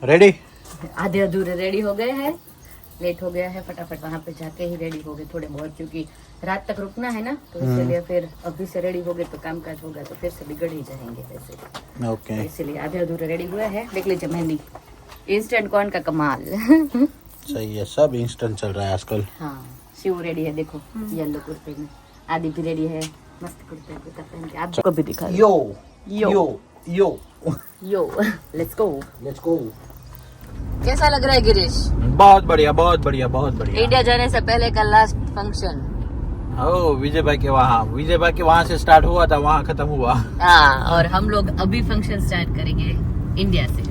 Ready? आधे अधूरे ready हो गए हैं, लेट हो गया है, फटाफट वहाँ पे जाके ही रेडी हो गए थोड़े बहुत, क्योंकि रात तक रुकना है ना, तो इसलिए फिर अभी से रेडी हो गए तो कामकाज होगा तो फिर से बिगड़ ही जाएंगे वैसे। ओके, इसीलिए आधे अधूरे रेडी हुए हैं। देख लीजिए मेहंदी, इंस्टेंट कॉर्न का कमाल। सही है, सब इंस्टेंट चल रहा है आजकल। हाँ, शिव रेडी है, देखो येलो कुर्ते में, आदि भी रेडी है, मस्त कुर्ते पहन के। आप को भी दिखा यो यो यो यो, लेट्स गो। Let's go. कैसा लग रहा है गिरीश? बहुत बढ़िया, बहुत बढ़िया, बहुत बढ़िया। इंडिया जाने से पहले का लास्ट फंक्शन। ओ, विजय भाई के वहाँ से स्टार्ट हुआ था, वहाँ खत्म हुआ। हाँ, और हम लोग अभी फंक्शन स्टार्ट करेंगे इंडिया से।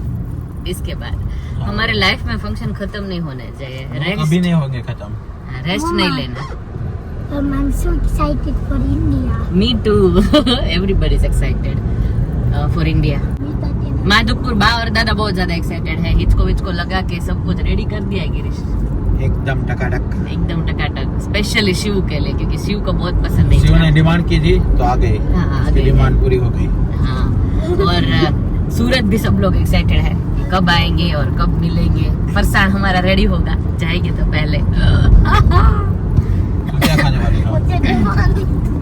इसके बाद हमारे लाइफ में फंक्शन खत्म नहीं होने चाहिए, अभी नहीं होंगे खत्म, रेस्ट नहीं लेना। I'm so excited for India. Me too. Everybody is excited for India. Madhupur बा और दादा बहुत ज्यादा एक्साइटेड है। हिचको विचको लगा के सब कुछ रेडी कर दिया है गिरीश, एकदम टकाटक, एकदम टकाटक। स्पेशली शिव के लिए, क्योंकि शिव को बहुत पसंद है। शिव ने डिमांड की थी तो आ गए। हाँ, उसकी डिमांड पूरी हो गई। हाँ, और सूरत भी सब लोग एक्साइटेड है, कब आएंगे और कब मिलेंगे। फरसान हमारा रेडी होगा, जाएंगे तो पहले। क्या खाने वाली हो?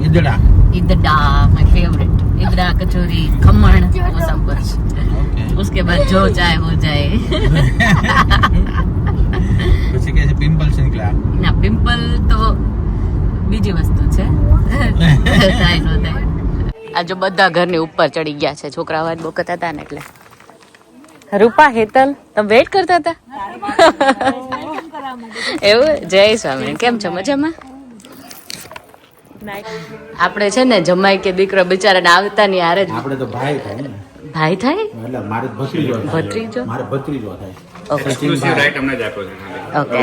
इदड़ा। इदड़ा माय फेवरेट, इदड़ा कचौरी खमण वो सब कुछ। उसके बाद जो चाहे हो जाए। પછી કે છે પિમ્પલ્સ નીકળ્યા ના, પિમ્પલ તો બીજી વસ્તુ છે, થાય નો થાય। આ જો બધા ઘરની ઉપર ચડી ગયા છે, છોકરા અવાજ બહુ કરતા હતા ને એટલે। રૂપા, હેતલ, તમે વેઇટ કરતા હતા? એવું? જય સ્વામી, કેમ છો? મજામાં? આપણે છે ને જમાઈ કે દીકરો બિચારાને આવતા ની હારે જ આપણે તો ભાઈ થાય ને, ભાઈ થાય, એટલે મારે ભત્રીજો થાય, ભત્રીજો? મારે ભત્રીજો થાય। ઓકે એક્સક્લુસિવ રાઈટ અમને જ આપ્યો છે ઓકે,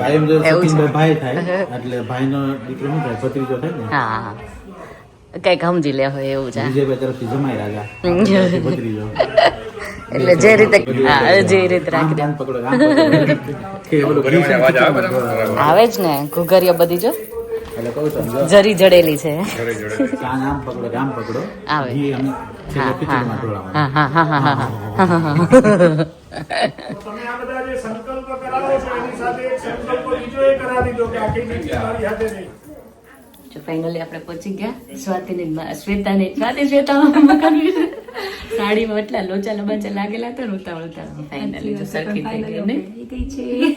ભાઈ એમ જો એવું છે? સચિનભાઈ ભાઈ થાય એટલે ભાઈનો દીકરો શું થાય, ભત્રીજો થાય ને। હા, કઈક સમજી લે હોય એવું છે। વિજયભાઈ તરફથી જમાઈ રાજા ભત્રીજો, એટલે જે રીતે, હા, જે રીતે રાખી દે। કાન પકડો, કાન પકડો કે બોલો ઘરે અવાજ આવે બરાબર? આવે જ ને, ઘુઘરીઓ બધી જો એટલે કહું છું જો જરી જડેલી છે। ઘરે જોડે કાન આમ પકડો, આમ પકડો, આવે। ઘી આમ હા, ખીચડીમાં ઢોળાવવાનું। હા, હા, હા, હા, હા, હા, હા। તમે આ બધા જે સંકલ્પ કરાવો છો એની સાથે એક સંકલ્પ બીજો એ કરાવી દો કે આખી જિંદગી મારી હાથે નહીં। જો ફાઇનલી આપણે પહોંચી ગયા શ્વેતાની સાડીમાં એટલા લોચા લબાચા લાગેલા હતા, રોતા ફાઇનલી જો સરખી થઈ ગઈ ને,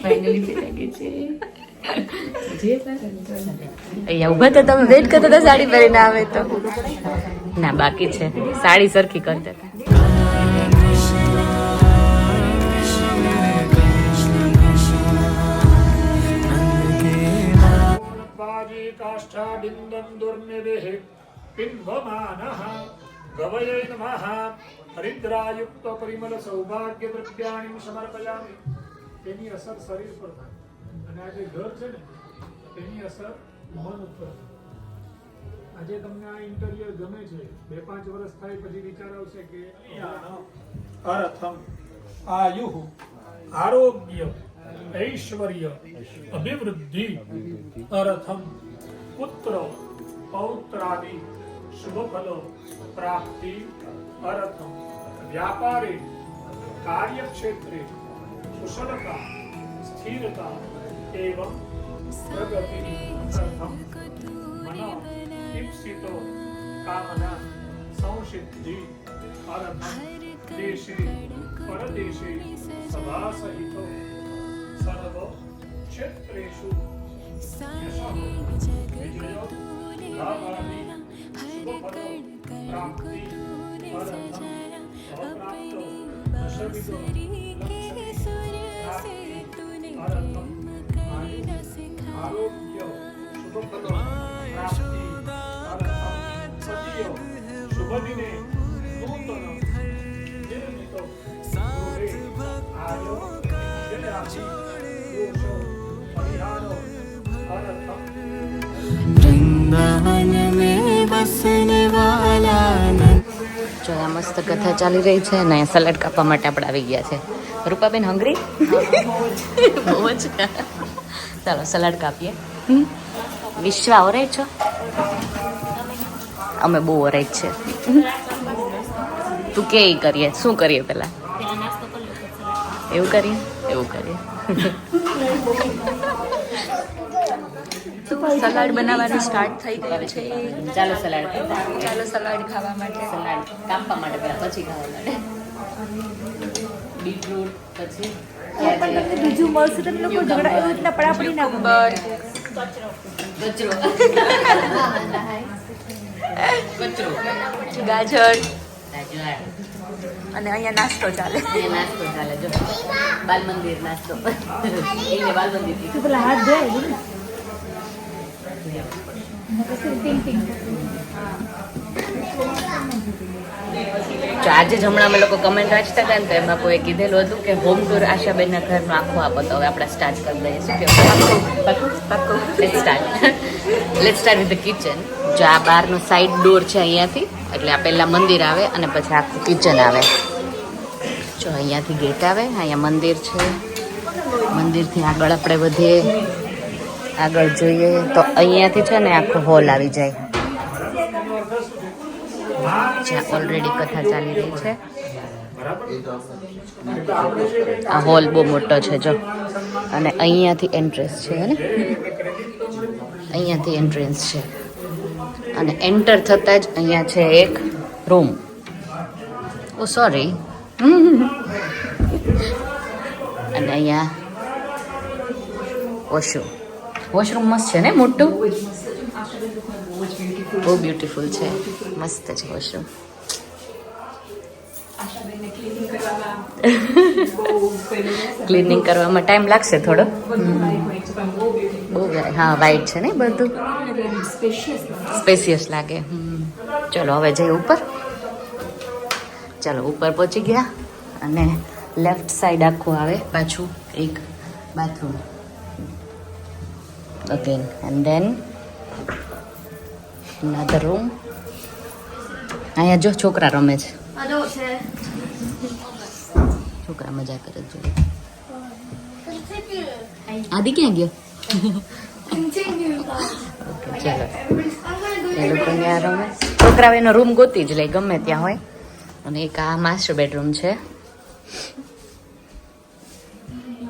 ફાઇનલી થઈ ગઈ છે। અહીંયા ઉભા તો તમે વેઇટ કરતા હતા સાડી પહેરીને આવે તો? ના, બાકી છે, સાડી સરખી કરતા હતા। बाजी काष्ठा बिंदम दुर्निदेह पिंवमानः गवये नमः हरिद्रायुक्त परिमल सौभाग्य द्रव्याणि समर्पयामि। તેની અસર શરીર પર થાય અને આ જે ઘર છે ને તેની અસર મન ઉપર થાય। આજે તમને આ ઇન્ટિરિયર ગમે છે, 2-5 વર્ષ થાય પછી વિચાર આવશે કે અર્થમ આયુઃ આરોગ્ય ऐश्वर्य अभिवृद्धि अर्थम पुत्र पौत्रादि शुभ फलो प्राप्ति अर्थम व्यापारे कार्य क्षेत्रे कुशलता स्थिरता एवं प्रगति अर्थम मनो इप्सितो कामना संसिद्धि अर्थम देशे परदेशे सदा सहितो सर्व क्षेत्रेषु यशः विजयो लाभादि शुभफलो प्राप्ति अर्थम अप्राप्तो दशविधो लक्ष्मी अर्थम आरोग्य शुभफलो प्राप्ति अर्थम सतियो शुभदिने नूतन निर्मितो गृहे आयो जयराशि જો આ મસ્ત કથા ચાલી રહી છે અને સલાડ કાપવા માટે આપણે આવી ગયા છે। રૂપાબેન હંગરી? બહુ જ। ચાલો સલાડ કાપીએ। વિશ્વા ઓરાઈટ છો? અમે બહુ ઓરાઈટ છે। તું કે કરીએ, શું કરીએ પેલા? એવું કરીએ. સલાડ બનાવવાનું સ્ટાર્ટ થઈ ગયું છે. ચાલો સલાડ ખાવા માટે. સલાડ કાપવા માટે પહેલા, પછી ખાવા માટે. બીટરૂટ પછી બીજું મળશે તમે લોકો ઝઘડા એવી રીતના પડાપડી ના કરો. કચરો ગાજર અને અહીંયા નાસ્તો ચાલે. નાસ્તો ચાલે. જો બાલ મંદિર નાસ્તો. એને બાલ મંદિર તું પેલા હાથ ધોય ને. આજે જ હમણાં અમે લોકો કમેન્ટ વાંચતા હતા ને તો એમાં કોઈ કીધેલું હતું કે હોમ ટૂર આશાબેનના ઘરનો આખો આપો. તો હવે આપણે સ્ટાર્ટ કરી દઈએ. શું કેવું? Let's start with the kitchen. જો આ બહારનો સાઈડ ડોર છે અહીંયાથી, એટલે આ પહેલાં મંદિર આવે અને પછી આખું કિચન આવે. જો અહીંયાથી ગેટ આવે, અહીંયા મંદિર છે. મંદિરથી આગળ આપણે વધીએ, આગળ જોઈએ તો અહીંયાથી છે ને આખો હોલ આવી જાય, જ્યાં ઓલરેડી કથા ચાલી રહી છે. આ હોલ બહુ મોટો છે જો, અને અહીંયાથી એન્ટ્રન્સ છે ને, અહીંયાથી એન્ટ્રન્સ છે. અને એન્ટર થતાં જ અહીંયા છે એક રૂમ. ઓ સોરી. અને અહીંયા વોશરૂમ મસ્ત છે ને, મોટું, બહુ બ્યુટીફુલ છે, મસ્ત છે વોશરૂમ. ક્લિનિંગ કરવામાં ટાઈમ લાગશે થોડો. બહુ હા, વાઈટ છે ને બધું, સ્પેશિયસ લાગે. ચલો હવે જઈએ ઉપર. ચલો ઉપર પહોંચી ગયા. અને લેફ્ટ સાઈડ આખું આવે પાછું એક bathroom again, and then another room. અહીંયા જો છોકરા રમે છે, છોકરા મજા કરે છે. આદિ ક્યાં ગયો? ઓકે ચલો, એ લોકો ત્યાં રમે. છોકરાઓ એનો રૂમ ગોતી જ લે ગમે ત્યાં હોય. અને એક આ માસ્ટર બેડરૂમ છે.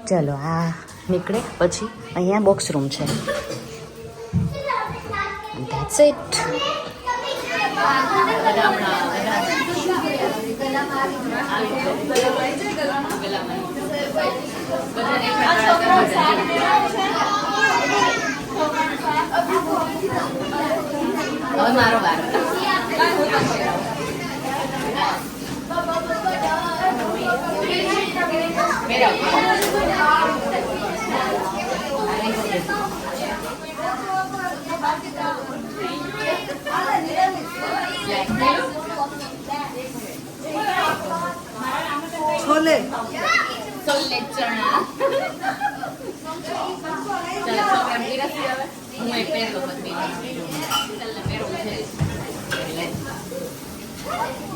ચલો આ નીકળે પછી અહીંયા બોક્સ રૂમ છે. That's it. હવે મારો વાર. છોલે ચણા. હું એક પહેરલો પછી પહેરવું છે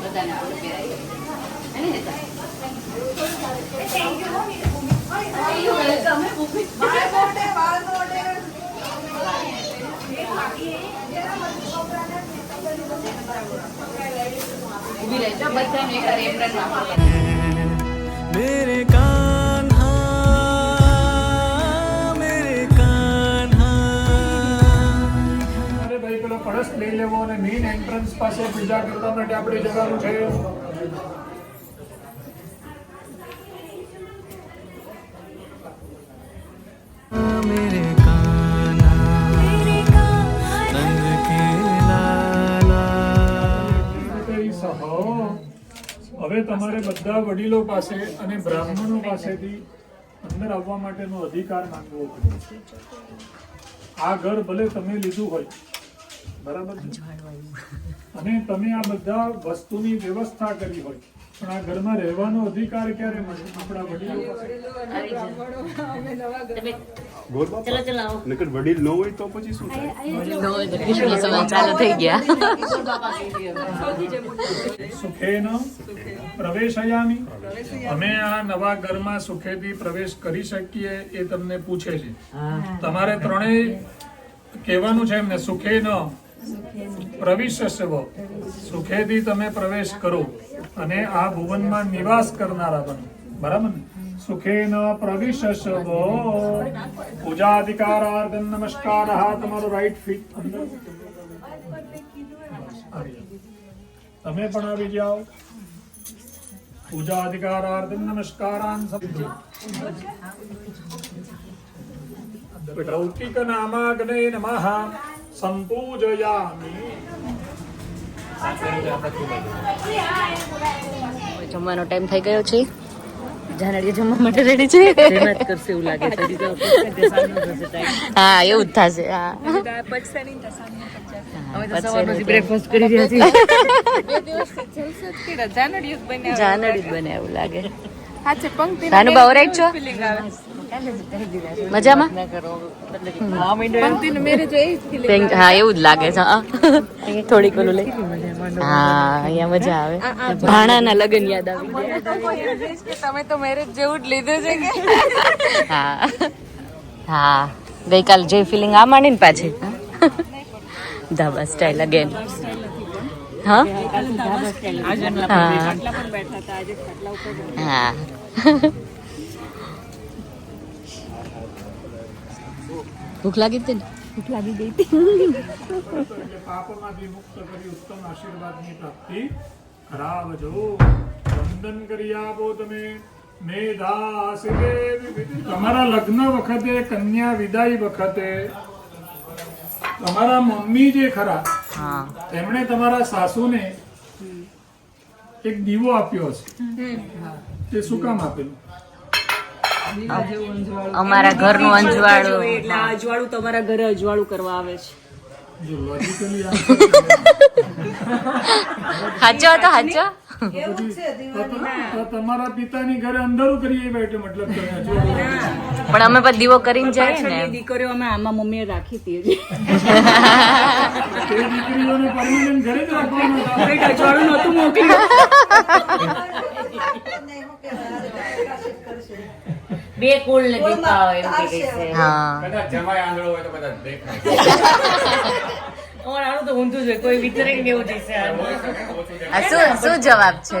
બધાને આપણે પહેરાય. ઉભી રહેજો બધાને એક એપ્રન આપો. मेरे कान्हा અરે ભાઈ પેલો કળશ લઈ લેવો અને મેઇન એન્ટ્રન્સ પાસે પૂજા કરવા માટે આપણે જવાનું છે. मेरे कान्हा रंग के लाला. હવે તમારે બધા વડીલો પાસે અને બ્રાહ્મણો પાસેથી અંદર આવવા માટેનો અધિકાર માંગવો પડે. આ ઘર ભલે તમે લીધું હોય, બરાબર છે, અને તમે આ બધા વસ્તુની વ્યવસ્થા કરી હોય, પણ આ ઘરમાં રહેવાનો અધિકાર ક્યારે મળે? આપણા વડીલો પાસે. નકર વડીલ ન હોય તો પછી શું થાય? ચાલુ થઈ ગયા. સુખેન પ્રવેશયામિ. અમે આ નવા ઘરમાં સુખેથી પ્રવેશ કરી શકીએ એ તમને પૂછે છે. તમારે ત્રણેય કહેવાનું છે એમને, સુખેન પ્રવિશસ્વ, સુખેથી તમે પ્રવેશ કરો અને આ ભુવનમાં નિવાસ કરનારા બનો. બરાબર ને? સુખેન પ્રવિશસ્વ પૂજાધિકારાર્થમ નમસ્કારઃ. તમારો રાઈટ ફીટ અંદર તમે પણ આવી જાઓ. પૂજાધિકારાર્થમ નમસ્કારાન લૌકિક નામાગ્ને નમઃ સંપૂજયામિ. જમવાનો ટાઈમ થઈ ગયો છે. જાનડીએ જમવા માટે રેડી છે. કરશે એવું લાગે છે. હા એવું જ થશે. હા બ્રેકફાસ્ટ કરી રહ્યા છીએ. જાનડી જ બને એવું લાગે. ભાનુબા ઓરાઈટ છો? મજામાં? હા એવું જ લાગે છે. થોડીક ઓલું લઈ. હા અહીંયા મજા આવે. ભાણાના લગ્ન યાદ આવી. તમે તો મેરેજ જેવું જ લીધું છે કે? હા હા ગઈકાલ જે ફિલિંગ આ માંડી ને પાછી ધાબા સ્ટાઇલ અગેન. હા હા ભૂખ લાગી હતી ને? ભૂખ લાગી ગઈ હતી. પાપમાંથી મુક્ત કરી ઉત્તમ આશીર્વાદની પ્રાપ્તિ કરાવજો. વંદન કરી આપો તમે. તમારા લગ્ન વખતે, કન્યા વિદાય વખતે તમારા મમ્મી જે ખરા તેમણે તમારા સાસુને એક દીવો આપ્યો હશે. તે શું કામ આપેલું? અમારા ઘરનું અંજવાળું. એટલે આ અજવાળું તમારા ઘરે અજવાળું કરવા આવે છે. જો લોજિકલી હાચો હતો હાચો. તમારા પિતાની ઘરે અંધારું કરીએ બેઠે મતલબ તમે અજવાળું. પણ અમે પણ દીવો કરીને જઈએ ને. પાછળની દીકરીઓ અમે આમાં મમ્મીએ રાખી હતી. તે દીકરીઓને પરમેનન્ટ ઘરે જ રાખવાનું હતા. અજવાળું નહોતું મોકલ્યું. બે કુલ ને દીપા હોય એમ કે છે. હા કદાચ જમાઈ આંધળો હોય તો કદાચ દેખાય. આનું તો ઊંધું જ હોય. કોઈ વિચારે ને એવું જશે. આ શું જવાબ છે?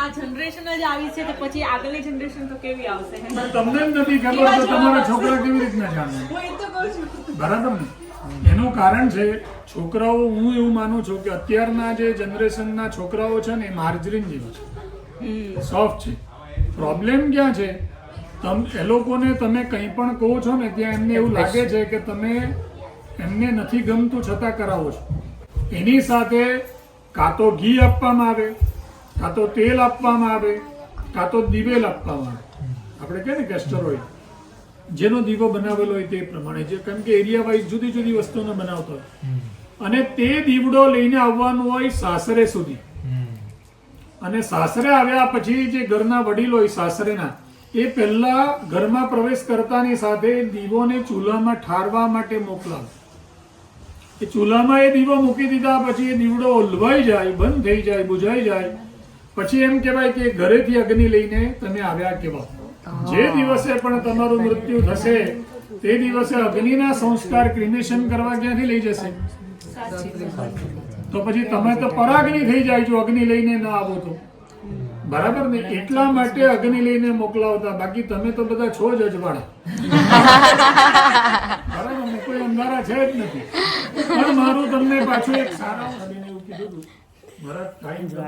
આ જનરેશન જ આવી છે તો પછી આગળની જનરેશન તો કેવી આવશે? પણ તમને જ નથી ખબર તો તમારા છોકરા કેવી રીતના જાણે? બરાબર ને? એનું કારણ છે છોકરાઓ, હું એવું માનું છું કે અત્યારના જે જનરેશનના છોકરાઓ છે ને એ માર્જરીન જેવા છે, સોફ્ટ છે. પ્રોબ્લેમ ક્યાં છે? એ લોકોને તમે કંઈ પણ કહો છો ને ત્યાં એમને એવું લાગે છે કે તમે એમને નથી ગમતું છતાં કરાવો છો. એની સાથે કાં તો ઘી આપવામાં આવે, કાં તો તેલ આપવામાં આવે, કાં તો દિવેલ આપવામાં આવે. આપણે કહે ને કેસ્ટર ઓઇલ, જેનો દીવો બનાવેલો હોય તે પ્રમાણે, જે કેમ કે એરિયા વાઇઝ જુદી જુદી વસ્તુનો બનાવતો હોય, અને તે દીવડો લઈને આવવાનું હોય સાસરે સુધી. અને સાસરે આવ્યા પછી જે ઘરના વડીલો હોય સાસરેના, એ પહેલા ઘરમાં પ્રવેશ કરતાની સાથે દીવોને ચૂલામાં ઠારવા માટે મોકલાવે. એ ચૂલામાં એ દીવો મૂકી દીધા પછી એ દીવડો ઓલવાઈ જાય, બંધ થઈ જાય, બુઝાઈ જાય, પછી એમ કહેવાય કે ઘરેથી અગ્નિ લઈને તમે આવ્યા કહેવાય. જે દિવસે પણ તમારું મૃત્યુ થશે તે દિવસે અગ્નિના સંસ્કાર ક્રિમેશન કરવા ક્યાંથી લઈ જશે? તો પછી તમે તો પરાગ્નિ થઈ જાય જો અગ્નિ લઈને ન આવો તો. બરાબર ને? એટલા માટે અગ્નિ લઈને મોકલાવતા. બાકી તમે તો બધા છો જ અજવાળા. બરાબર ને? કોઈ અંધારા છે જ નથી. પણ મારું તમને પાછું એક સારા એવું કીધું હતું, મારા ટાઈમ પણ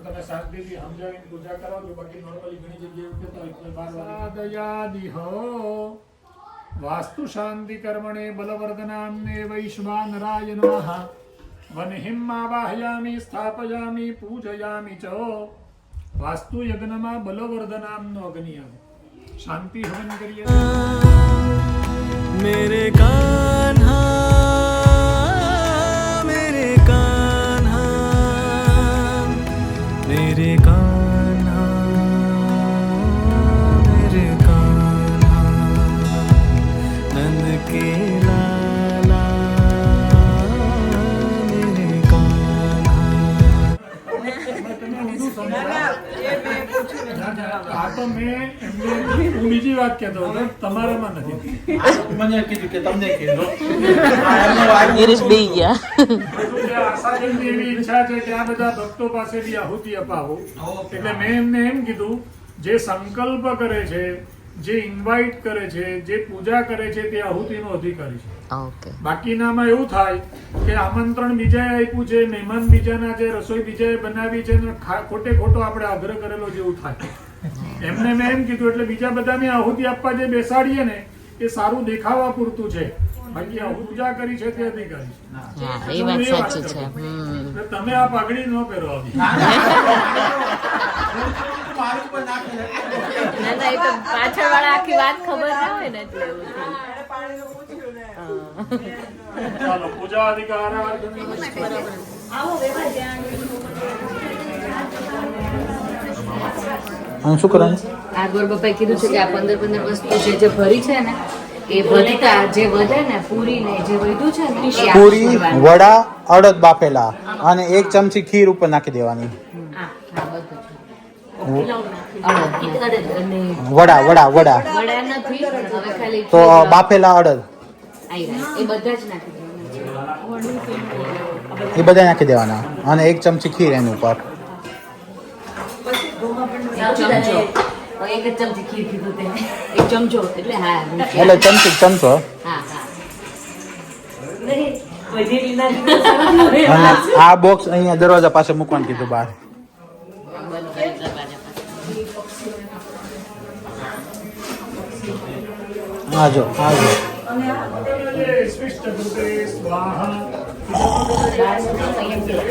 તમે શાંતિથી સમજાવીને પૂજા કરાવજો. બાકી નોર્મલી ઘણી જગ્યાએ વાસ્તુ શાંતિ કર્મણે બલવર્ધનામને વૈશ્વાનરાય નમઃ. વનહિમ આવાહયામિ સ્થાપયામિ પૂજયામિ ચ. વાસ્તુ યજ્ઞમાં બલવર્ધનામનો અગ્નિ આવે. શાંતિ હવન કરીએ. मेरे कान्हा, मेरे कान्हा, मेरे कान्हा, मेरे कान्हा, नंद के लाला, मेरे कान्हा. આ તો મેં એમને હું બીજી વાત કહેતો હતો, તમારામાં નથી. મને કીધું કે તમને કીધું ગિરીશ બી ગયા. આશાબેનની એવી ઈચ્છા છે કે આ બધા ભક્તો પાસેથી આહુતિ અપાવો, એટલે મેં એમને એમ કીધું જે સંકલ્પ કરે છે, જે ઇન્વાઇટ કરે છે, જે પૂજા કરે છે તે આહુતિનો અધિકારી છે. ઓકે. બાકીનામાં એવું થાય કે આમંત્રણ બીજાએ આપ્યું છે, મહેમાન બીજાના છે, રસોઈ બીજાએ બનાવી છે, ને ખોટે ખોટો આપણે આગ્રહ કરેલો જેવું થાય. એમને મેં એમ કીધું એટલે બીજા બધાને આહુતિ આપવા જે બેસાડીએ ને એ સારું દેખાવા પૂરતું છે, બાકી આહુતિ પૂજા કરી છે તે અધિકારી છે. હા, એ વાત સાચી છે. એટલે તમે આ પાઘડી ન પહેરો આવી. મારું પણ નાખી ના ના, એ તો પાછળવાળા આખી વાત ખબર ના હોય ને એટલે એવું થયું. ચાલો પૂજા અધિકાર શું કરવાનું? આ ગોરબાપાએ કીધું છે કે આ 15 વસ્તુ જે ભરી છે ને એ વધતા જે વધે ને પૂરી ને જે વધ્યું છે ને એ આખું પૂરી, ભરવાનું. વડા, અડદ બાફેલા અને 1 ચમચી ખીર ઉપર નાખી દેવાની. હા, હા, બધું છે. અડદ અને વડા વડા વડા વડા નથી, હવે ખાલી તો બાફેલા અડદ આઈ રહ્યા. એ બધા જ નાખી દેવાના. એ બધા નાખી દેવાના અને 1 ચમચી ખીર એની ઉપર. એક ચમચો. એક જ ચમચી ખીર કીધું તે. એક ચમચો એટલે હા. એટલે ચમચો હા, હા. અને આ બોક્સ અહીંયા દરવાજા પાસે મૂકવાનું કીધું બહાર. આજો આજો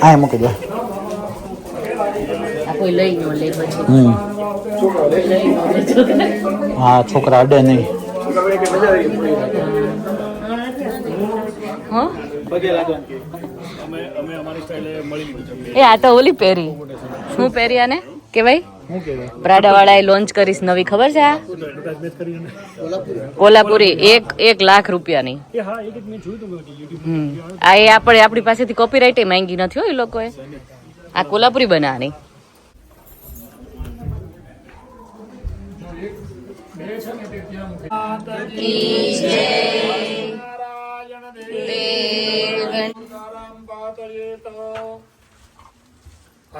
આ મૂકી દો. આ કોઈ લઈ ન લે પછી. લઈ ન લે છોકરા. હા, છોકરા અડે નહીં. હો? એ આ તો ઓલી પહેરી. શું પહેરી આને કેવાય? પ્રાડા વાળાએ લોન્ચ કરીશ નવી, ખબર છે? આ કોલ્હાપુરી 1 લાખ રૂપિયાની. આ એ આપણી પાસેથી કોપીરાઇટ માંગી નથી હો એ લોકોએ. આ કોલ્હાપુરી બનાવવાની.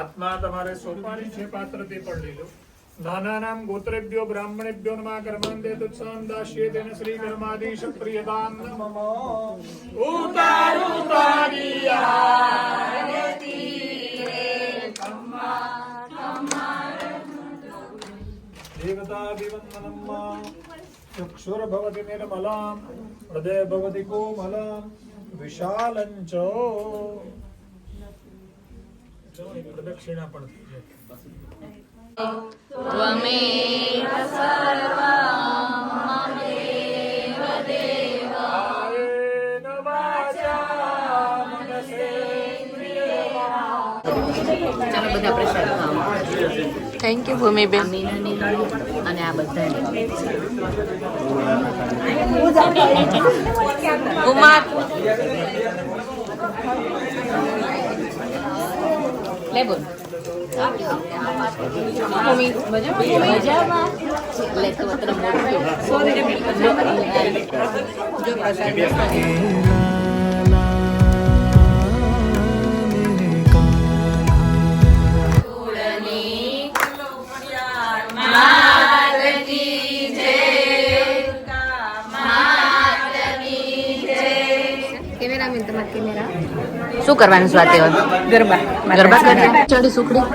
આત્મા તમારે સોપારી છે પાત્ર તે પણ લઈ લો. નાનાનામ ગોત્રેભ્યો બ્રાહ્મણેભ્યો નમઃ કર્માંદે તુત્સામ દાસ્યે તેન શ્રી કર્માદીશ પ્રિયદાન નમઃ. ઉતારુ તારી આરતી રે દેવતા વિવંદનમ ચક્ષુર ભવતિ નિર્મલામ હૃદય ભવતિ કોમલામ વિશાલં ચ. પ્રદક્ષિણા પણ થઈ ચાલો બધા પ્રસાદ ખાવા. થેન્ક યુ ભૂમિબેન. અને આ બધા કુમાર લે બોલ. મજામાં લે તો તરફ જો પ્રસાદ શું કરવાનું સ્વાતિ હોય? ગરબા કરવા. ચડી સુખડી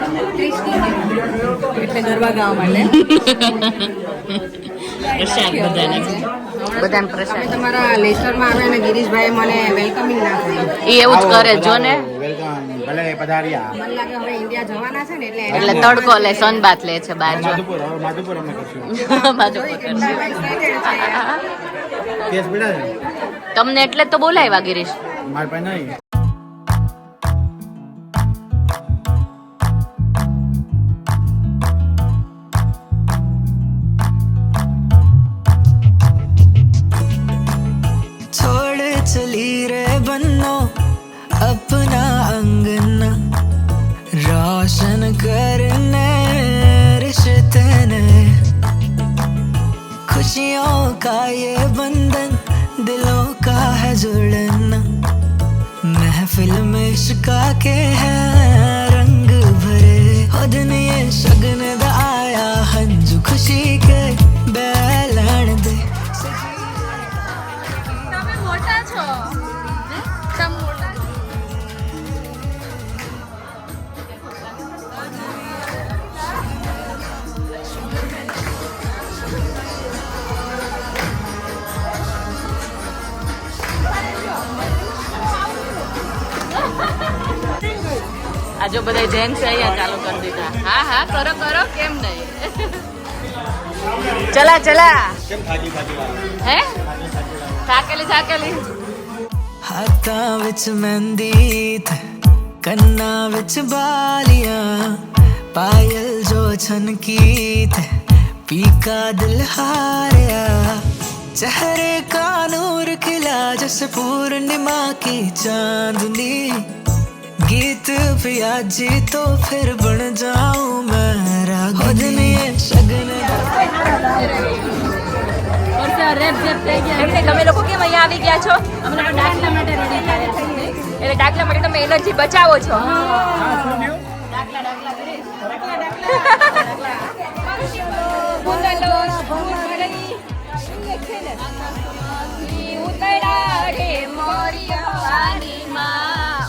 એટલે ગરબા ગાવા માટે પ્રસાદ બધાને પ્રસાદ. તમારા લેસરમાં આવે અને ગિરીશભાઈ મને વેલકમિંગ ના કર્યું. એ એવું જ કરે જો ને. વેલકમ, ભલે પધાર્યા. મને લાગે હવે ઇન્ડિયા જવાના છે ને એટલે એટલે તડકો લે, સનબાથ લે છે બહાર. જો માધુપુર અમે કરશું. બાજુ કેસ બેડા છે તમને એટલે જ તો બોલાવ્યા ગિરીશ. મારી પાસે નહીં. चली रे बन्नो अपना अंगना रोशन करने रिश्ते का ये बंधन दिलों का है जुड़ना महफिल में इश्का के हैं रंग भरे हो दिन ये शगन दा आया हंजू खुशी के बैलन दे તમે મોટા છો તમે મોટા છો આ જો બધા જેન્ટ્સ અહીંયા ચાલુ કરી દીધા હા હા કરો કરો કેમ નહીં ચલા ચલા હે થાકેલી हाथा विच मेहंदी थे कन्ना विच बालियां पायल जो छनकी थे पीका दिल हारिया चेहरे का नूर खिला जैसे पूर्णिमा की चांदनी गीत पिया जी तो फिर बन जाऊं मैं रागिनी शगन એમને તમે લોકો કેમ અહીંયા આવી ગયા છો અમને ડાકલા માટે રેડી થયા છે એટલે ડાકલા માટે તમે એનર્જી બચાવો છો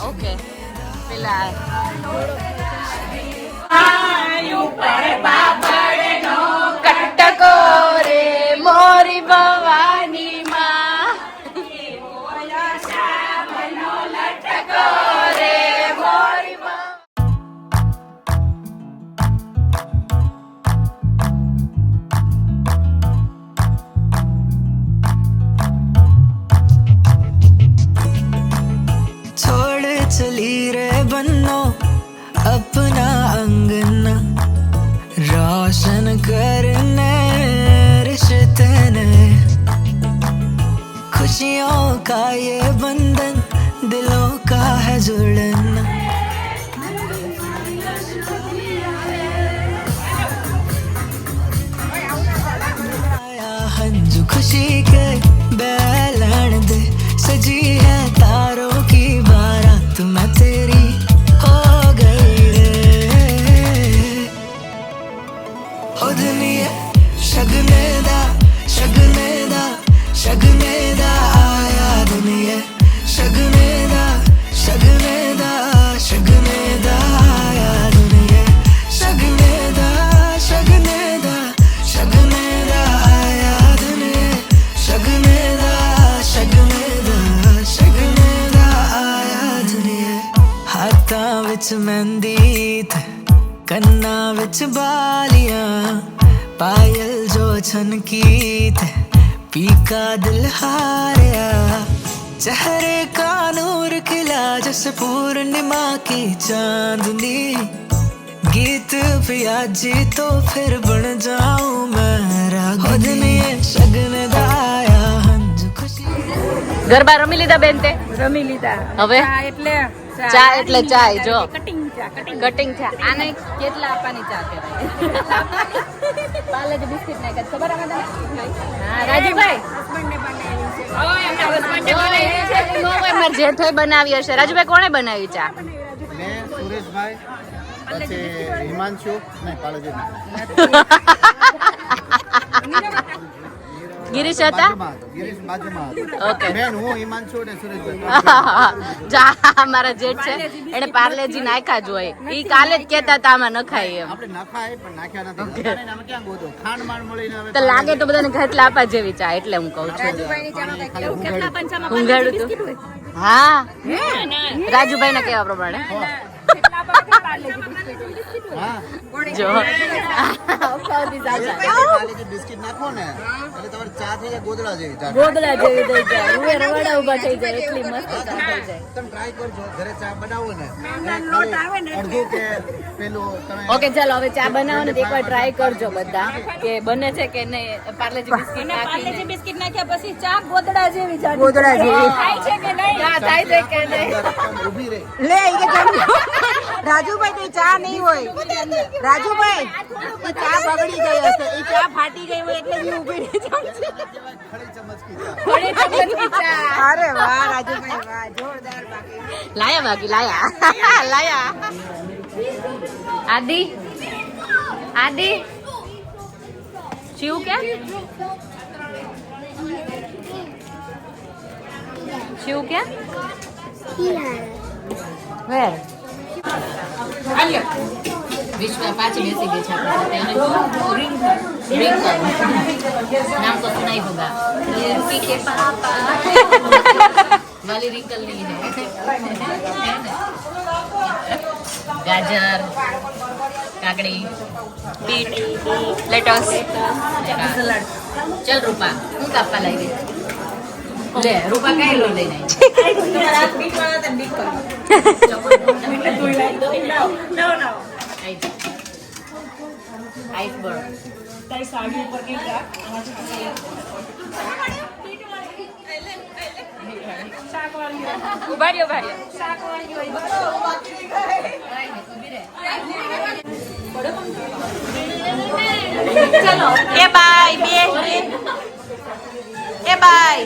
ઓકે પેલા કટકો રે મોરી ભવાની માં લટકો રે મોરી માં छोड़ चली रे बन्नो अपना अंगना रोशन करने रिश्ते ने खुशियों का ये बंधन दिलों का है जुड़ना आया हंजू खुशी के बैलन दे सजी है तारों की बारात मैं तेरी हो गई रे हो दुनिया शगने दा आया दुनिया शगने दा आया दुनिया शगने दा आया दुनिया शगने दा आया दुनिया हाथां विच मेहंदी थे कन्ना विच बालियां पायल जो छनकी थे पीका दिल हारिया चेहरे का नूर खिला जैसे पूर्णिमा की चांदनी गीत पिया जी तो फिर बन जाऊं मैं रागिनी शगन दाया हंज खुशी ગરબા રમી લીધા બેન તે રમી લીધા હવે ચા એટલે ચાય જો કટિંગ કટિંગ છે આને કેટલા આપવાની ચા કહેવાય પાર્લેજી બિસ્કિટ નાખે ખબર આવે તને હા રાજુભાઈ હસબન્ડને બનાવી છે નો હોય માર જેઠોય બનાવી હશે રાજુભાઈ કોણે બનાવી ચા મેં સુરેશભાઈ પછી હિમાંશુ નહીં પાલજી ગિરીશ હતા ગિરીશ બાજુમાં ઓકે બેન હું હિમાંશુ ને સુરેશભાઈ જા મારા જેઠ છે એને પાર્લેજી નાખ્યા જ હોય ઈ કાલે જ કહેતા હતા આમાં નખાય એમ આપણે નખાય પણ નાખ્યા નથી આમાં ક્યાં ગોતો ખાંડ માંડ મળીને હવે તો લાગે તો બધાને ઘટલા આપા જેવી ચા એટલે હું કહું છું ઊંઘાડું તું હા રાજુભાઈ ના કેવા પ્રમાણે હા જો પાલજી બિસ્કિટ નાખો ને એટલે તમારે ચા થઈ જાય ગોદડા જેવી ચા ગોદડા જેવી થઈ જાય રૂએ રવાડા ઊભા થઈ જાય એટલી મસ્ત ચા થઈ જાય તમે ટ્રાય કરજો ઘરે ચા બનાવો ને અડધું કે પેલું તમે ઓકે ચાલો હવે ચા બનાવો ને એકવાર ટ્રાય કરજો બધા કે બને છે કે નહીં પાર્લેજી બિસ્કિટ નાખીને બિસ્કિટ નાખ્યા પછી ચા ગોદડા જેવી ગોદડા જેવી થાય છે કે નહીં લે ઈ કે જમ રાજુભાઈ તો ચા નહીં હોય રાજુભાઈ ઈ ચા બગડી ગઈ હશે ઈ ચા ફાટી ગઈ હોય એટલે ઈ ઊભી રહી જમશે અરે વાહ રાજુભાઈ વાહ જોરદાર બાકી લાયા આદિ શિવ ક્યાં વેર વિશ્વ પાછી બેસી ગઈ છે આપણે નામ તો સુનાઈ હોગા लड़की के पापा वाली रिंकल नहीं है गाजर काकड़ी बीट लेटस चल रूपा હું કાપવા લાગી લે રૂપા કઈ લો લઈને આઈસબર્ગ તારી સાડી ઉપર કે ઉભા રહ્યો ચલો એ બાય બે એ બાય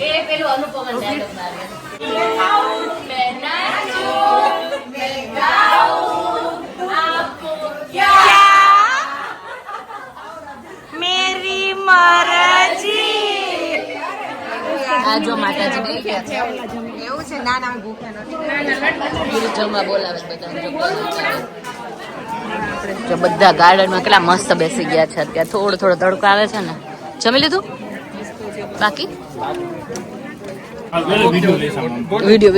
એ પેલું અનુપમન ડાયલોગ મારે मैं नाचूं मैं गाऊं आपको क्या मेरी मर्जी આ જો માતાજી ને ગયા છે એવું છે ના ના ભૂખ્યા નથી જમવા બોલાવે બધા જો બધા ગાર્ડનમાં કેટલા મસ્ત બેસી ગયા છે અત્યારે થોડો થોડો તડકો આવે છે ને જમી લીધું બાકી વિડિયો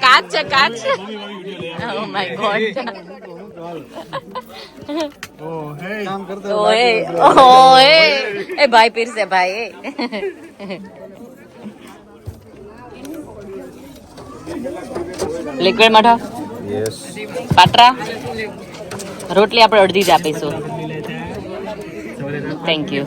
કાચ છે ઓ માય ગોડ ઓએ એ ભાઈ પીર સે ભાઈ લિક્વિડ મઠો પાટરા રોટલી આપણે અડધી જ આપીશું થેન્ક યુ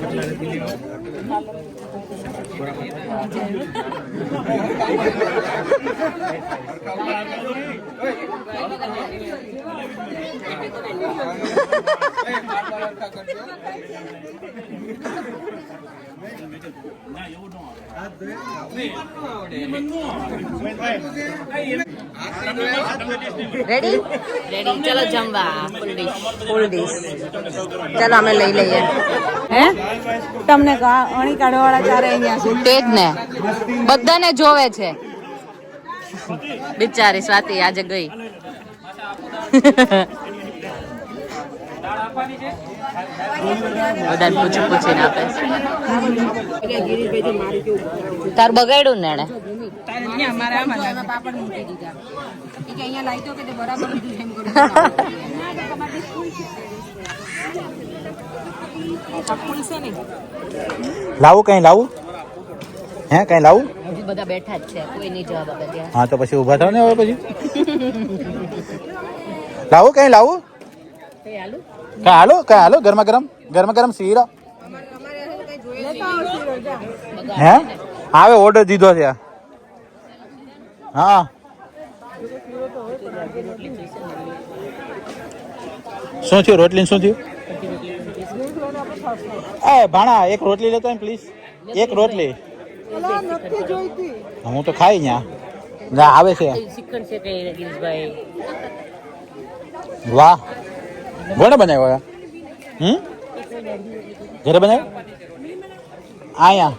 રેડી રેડી ચલો જમવા ફૂલ ડીશ ચાલો અમે લઈ લઈએ હે તમને અણી કાઢવા વાળા ચારે અહીંયા છે તે જ ને બધાને જોવે છે બિચારી સ્વાતિ આજે ગઈ બધા પૂછીને આપે તાર બગાડ્યું ને એને પાપડ મૂકી દીધા કે અહીંયા લાવી તો કે તે બરાબર એમ કરું લાવું કઈ લાવું હે કઈ લાવું હજી બધા બેઠા જ છે કોઈ નહીં જવાબ આપે ત્યાં હા તો પછી ઊભા થાવ ને હવે પછી લાવું કઈ લાવું કઈ હાલું કઈ હાલો ગરમા ગરમ શીરો હે આવે ઓર્ડર દીધો છે હા શું થયું રોટલી શું થયું એ ભાણા એક રોટલી લેતો ને પ્લીઝ એક રોટલી હું તો ખાઈ ન્યા આવે છે શીખણ છે કઈ ગિરીશભાઈ વાહ કોને બનાવ્યો ઘરે બનાવ્યો આયા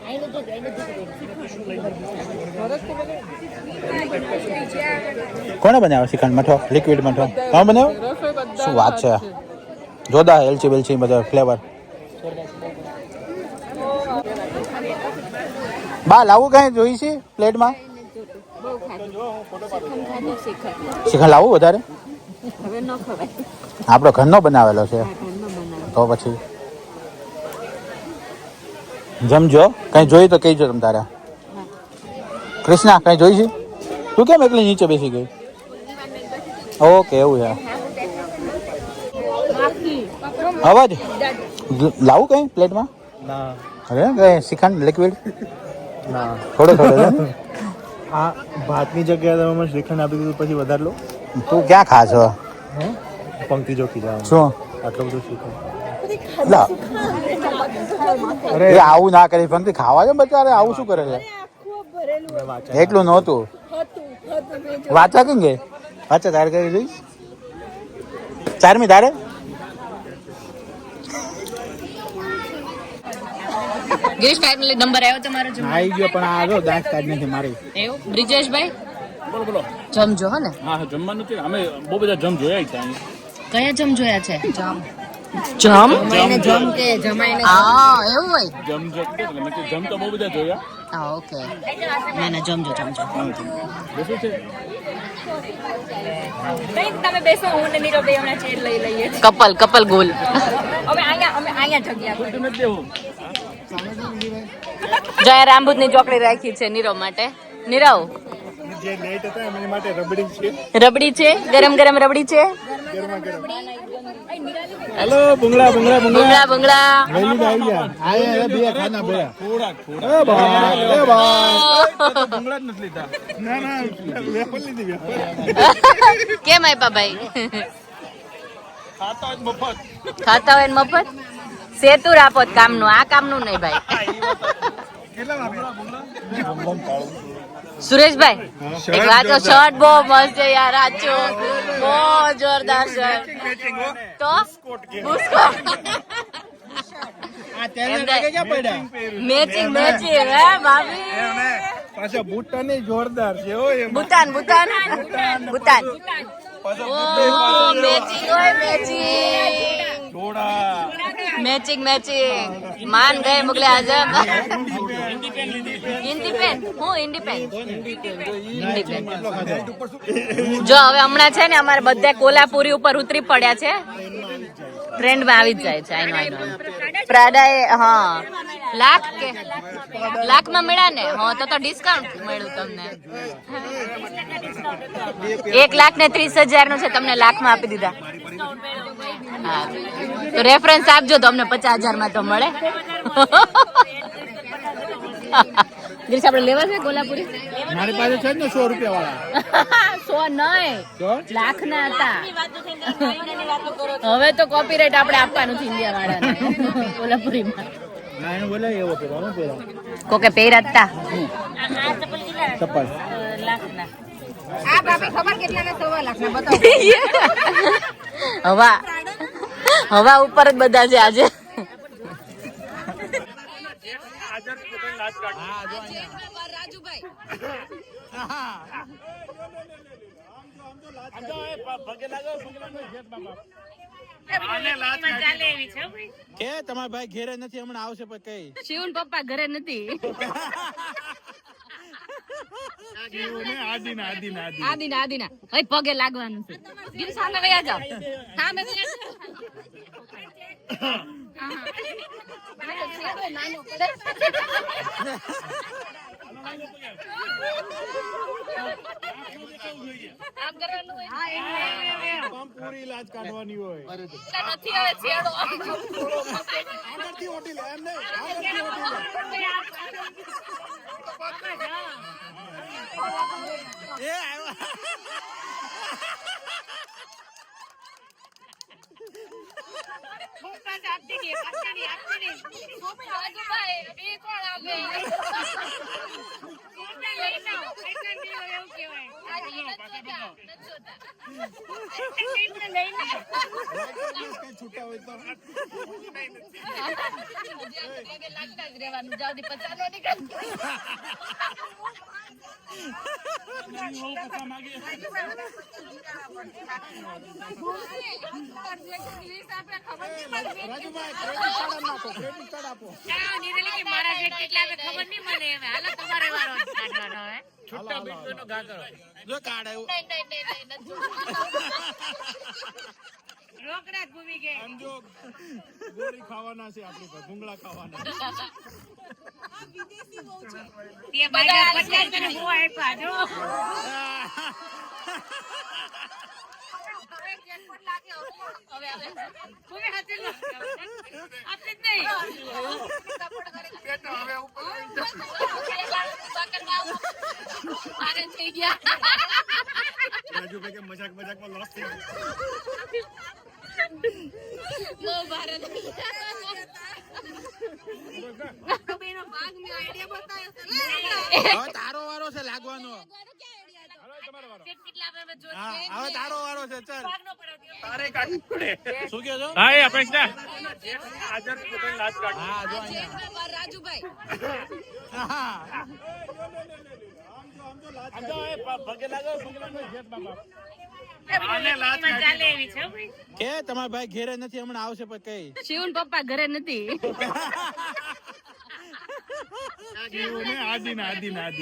કોને બનાવ્યો શ્રીખંડ મઠો લિક્વિડ મઠો તમે બનાવ્યો શું વાત છે જોરદાર એલચી બેલચી બધા ફ્લેવર બા લાવું કઈ જોઈ છે પ્લેટમાં શ્રીખંડ લાવું વધારે આપણો ઘરનો બનાવેલો છે તો પછી જમજો કઈ જોઈ તો કહીજો તમે તારે કૃષ્ણા કઈ જોઈ છે તું કેમ એકલી નીચે બેસી ગઈ ઓકે એવું છે અવાજ લાવું કઈ પ્લેટમાં ના અરે કઈ શ્રીખંડ લિક્વિડ ના થોડો થોડો આ ભાતની જગ્યાએ તમે મને શ્રીખંડ આપી દીધું પછી વધારે લો તું ક્યાં ખા છો હે પંક્તિ ચોખી જાવ શું આટલું બધું શ્રીખંડ લા એ આવું ના કરી પંક્તિ ખાવા છે બચારે આવું શું કરે છે એટલું નહોતું વાંચા કેમ કે વાંચા તારે કરી દઈશ ચારમી તારે ગિરીશ ફાઇનલી નંબર આવ્યો તમારો આવી ગયો પણ આ જો દાંત કાઢ નથી મારી એવું બ્રિજેશભાઈ બોલો બોલો જમજો હો ને હા હા જમવાનું છે અમે બહુ બધા જમ જોયા છે અહીં કયા જમ જોયા છે જમ જમ કે જમાઈને હા એવું હોય જમ જો એટલે મેં કીધું જમ તો બહુ બધા જોયા હા ઓકે ના ના જમજો બેસું છે તમે બેસો હું ને નીરવભાઈ હમણાં ચેર લઈ લઈએ કપલ ગોલ અમે અહીંયા જગ્યા ખોટું નથી દેવું જયા રામભૂતની ચોકડી રાખી છે નીરવ માટે નીરવ જે લેટ હતા એમની માટે રબડી છે રબડી છે ગરમ ગરમ રબડી છે હેલો ભૂંગળા ભૂંગળા ભૂંગળા ભૂંગળા વહેલી જ આવી ગયા આયા બે ખાના ભયા થોડાક એ ભાઈ એ ભાઈ ભૂંગળા જ નથી લીધા ના ના વેફર લીધી વેફર કેમ આપ્યા ભાઈ ખાતા હોય તો મફત ખાતા હોય ને મફત સેતુર આપો કામનું આ કામનું નહીં ભાઈ સુરેશભાઈ એક વાત તો શર્ટ બહુ મસ્ત છે યાર આચો બહુ જોરદાર શર્ટ તો મેચિંગ હે ભાભી પાછા ભૂટાન જોરદાર છે ઓ એમ ભૂતાન મેચિંગ હોય મેચિંગ માન ગયે મુગલે આઝમ જો હવે હમણાં છે ને અમારે બધા કોલ્હાપુરી ઉપર ઉતરી પડ્યા છે ટ્રેન્ડમાં આવી જ જાય છે આઈનો પ્રાડા એ હા લાખમાં મળ્યા ને હા તો ડિસ્કાઉન્ટ મળ્યું તમને 1,30,000 નું છે તમને લાખમાં આપી દીધા હા તો રેફરન્સ આપજો તો અમને 50,000 માં તો મળે ગિરીશ આપણે લેવા છે કોલ્હાપુરી મારી પાસે છે ને 100 રૂપિયા વાળા 100 નહીં લાખ ના હતા હવે તો કોપીરાઈટ આપણે આપવાનું છે ઇન્ડિયા વાળાને કોલ્હાપુરીમાં ના એને બોલાય એવો પેલો હું પેલો કોકે પહેરાતા ચપ્પલ આ ભાભી ખબર કેટલાના 1.25 લાખના બતાવો હવા ઉપર જ બધા છે આજે કે તમારા ભાઈ ઘેરે નથી હમણાં આવશે પણ કઈ શિવન પપ્પા ઘરે નથી આદિના હવે પગે લાગવાનું છે ગિરીશ સામે વયા જાઓ સામે પૂરી લાજ કાઢવાની હોય નથી હવે છેડો આગળથી ઓટી લે એમ નહીં આગળથી ઓટી લે એ આવ્યો છૂટા હોય તો લાગતા જ રહેવાનું જાવ દી પચાનો નીકળ રોકડા ભૂમિ ગઈ સમજો ગોળી ખાવાના છે આપણી પર ભૂંગળા ખાવાના વિદેશી બહુ છે તે બધા 50 ને હું આપ્યા જો રાજુભાઈ કે મજાક મજાકમાં લોસ થઈ ગયો. હવે તારો વારો છે લાગવાનો. હા હવે તારો વારો છે. ચાલ તારે કાઢવું પડે. શું કહો છો? હા એ અપેક્ષા હાજર પોતાની લાજ કાઢ. હા જો અહીંયા. રાજુભાઈ હા પગે લાગો જેત બાબા. કે તમારા ભાઈ ઘેરે નથી, હમણાં આવશે પણ કઈ. શિવન પપ્પા ઘરે નથી.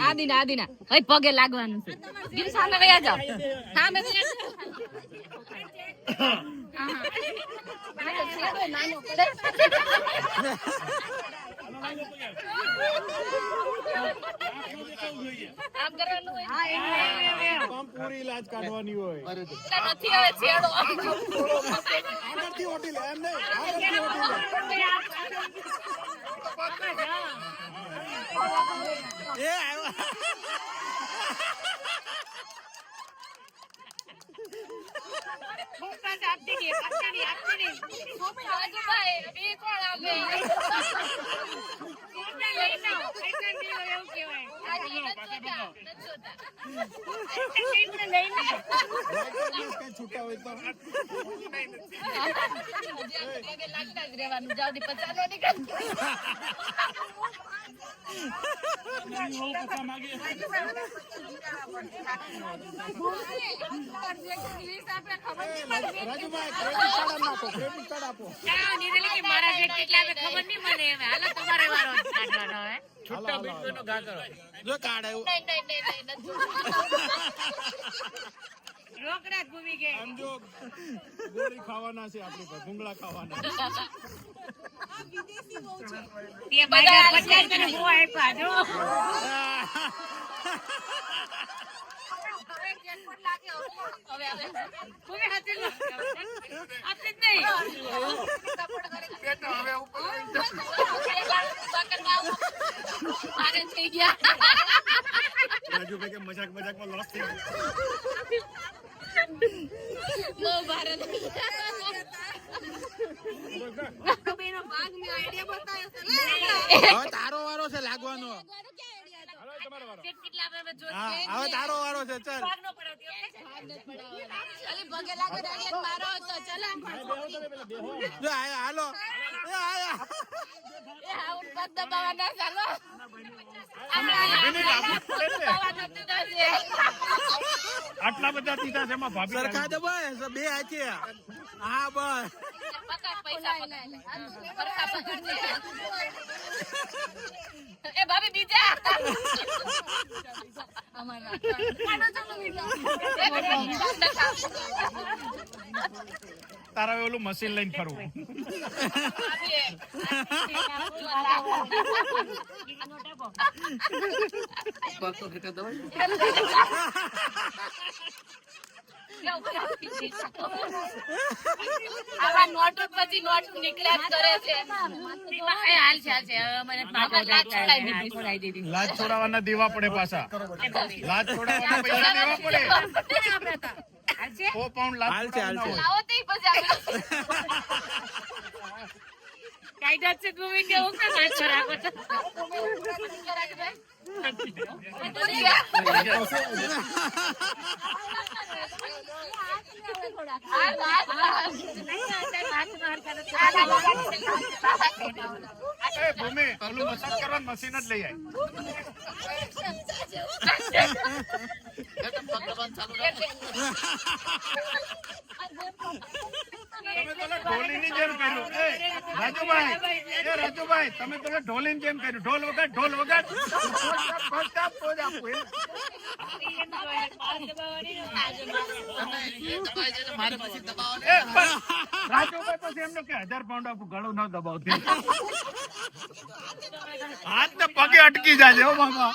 આદિના હવે પગે લાગવાનું છે. ગીર સામે વયા જાઓ. સામે વયા જાઓ. નાનો પડે. આમ કરવાનું હોય. પૂરી લાજ કાઢવાની હોય. નથી હવે છેડો. આગળથી ઓટી લે એમ નહીં, આગળથી ઓટી લે. એ આવ્યો. છૂટા હોય તો લાગતા જ રહેવાનું. જાવ દી પચાસ નીકળ. રાજુભાઈ ક્રેડિટ કાર્ડ નાખો, ક્રેડિટ કાર્ડ આપો. મારા જેટ કેટલા ખબર નહીં મને. હાલો તમારે વારો કાઢવાનો હે. છૂટા બીટનો ઘા કરો. જો કાર્ડ આવ્યું. રોકડા ઘૂમી ગઈ. આમ જો ગોળી ખાવાના છે આપણી પર, ભૂંગળા ખાવાના. તે બધા 50 ને હું આપ્યા જો. રાજુભાઈ કે મજાક મજાકમાં લોસ થઈ ગયો. હવે તારો વારો છે લાગવાનો. હા હવે તારો વારો છે. ચાલ પગે લાગે મારો હતો. ચલો જો આયા. હાલો એ આયા. દબાવવાના ચાલો. આટલા બધા તીતા છે એમાં ભાભી સરખા દબાય બે હાથે. હા બસ. એ ભાભી બીજા તારા ઓલું મશીન લઈને ફરવું. આવા નોટો પછી નોટ નીકળ્યા કરે છે. હાલ છે મને લાજ છોડાવી દીધી. લાજ છોડાવવાના દેવા પડે પાછા. લાજ છોડાવવાના પૈસા દેવા પડે. 4 પાઉન્ડ લાજ હાલ છે. આવો તે પછી કાયદા છે ઘૂમી કે હું કામ હાથ રાખો છો. ભૂમિ ઓલું મસાજ કરવાનું મશીન જ લઈ આવી. તમે તો ઢોલીની જેમ કર્યું. રાજુભાઈ તમે તો ઢોલીની જેમ કર્યું. ઢોલ વગાડ. રાજુભાઈ પછી એમને કે 1000 પાઉન્ડ આપું ગળું ન દબાવતી હાથ ને પગે અટકી જાય હો મામા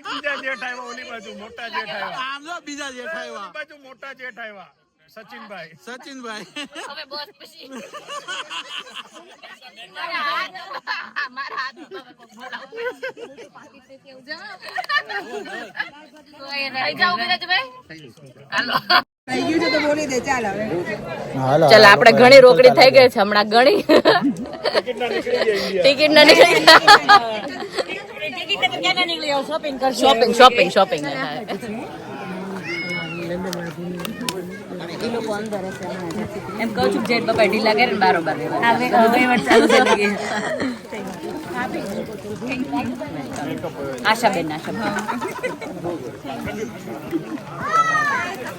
બીજા જેઠ આવ્યા ઓલી બાજુ મોટા જેઠ આવ્યા આમ જો બીજા જેઠ આવ્યા ઓલી બાજુ મોટા જેઠ આવ્યા સચિનભાઈ હવે બોસ પછી ચાલ આપણે ઘણી રોકડી થઈ ગઈ છે હમણાં ઘણી ટિકિટ ના નીકળી શોપિંગ એમ કહું છું જેટ બાપા ઢીલા કરે ને બારોબાર આશાબેન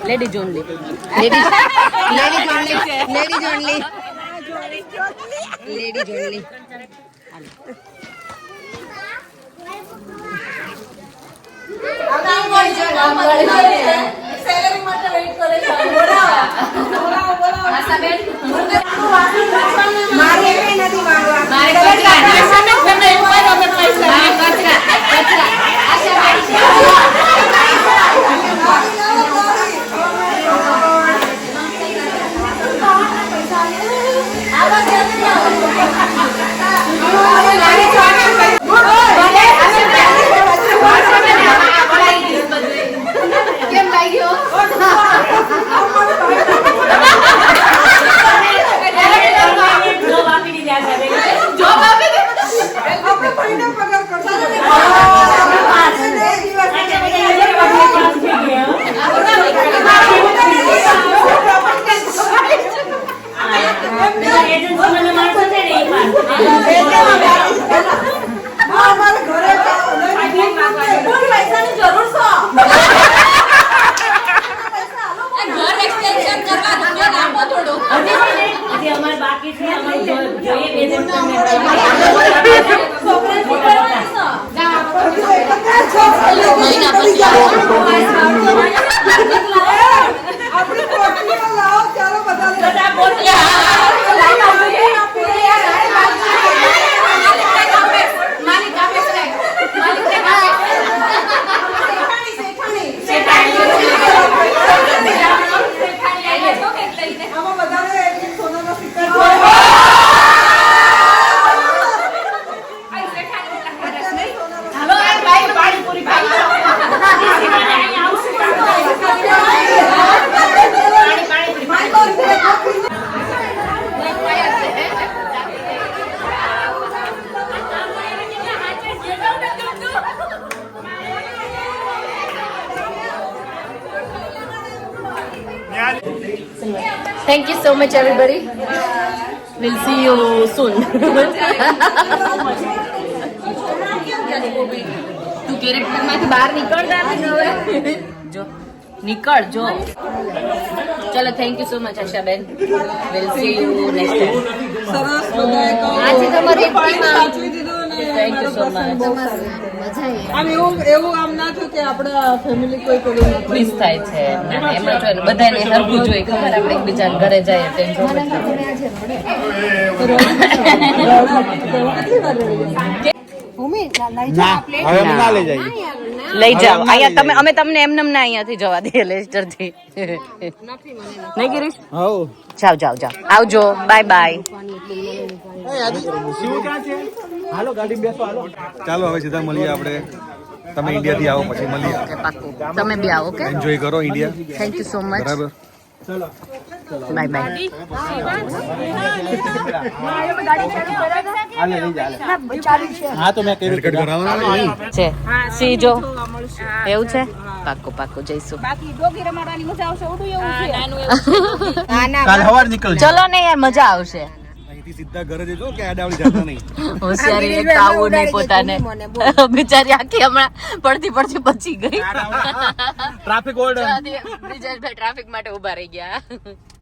ladies only Thank you so much, everybody. We'll see you soon. તું કેરેક્ટર માંથી બહાર નીકળ હવે જો નીકળ જો ચલો thank you so much Ashaben will see you next time આજે તમારી થેન્ક યુ સો મચ આમ એવું આમ ના થયું કે આપણા ફેમિલી કોઈ પેલું મિસ થાય છે એમાં જો બધાને હરખું જોઈએ ખબર આપણે એકબીજા ઘરે જઈએ ટેન્શન લઈ જાઓ અહીંયા અમે તમને એમને ના અહીંયાથી જવા દઈએ લેસ્ટર થી નહીં ગિરીશ જાઓ આવજો બાય બાય હાલો ગાડી બેસો હાલો ચાલો હવે સીધા મળીએ આપણે તમે ઇન્ડિયા થી આવો પછી મળીએ પાક્કું તમે બી આવો ઓકે એન્જોય કરો India thank you so much બરાબર બાય બાય હા તો મેં હેરકટ કરાવવાનું છે સી જો એવું છે પાક્કું જઈશું કાલ સવાર નીકળ ચલો ને યાર મજા આવશે સીધા ઘરે જજો કે આડાવડી જતા નહીં. હોશિયારી એક આવું નહીં પોતાને. બિચારી આખી હમણાં પડતી બચી ગઈ. Traffic order. બ્રિજેશભાઈ ટ્રાફિક માટે ઉભા રહી ગયા.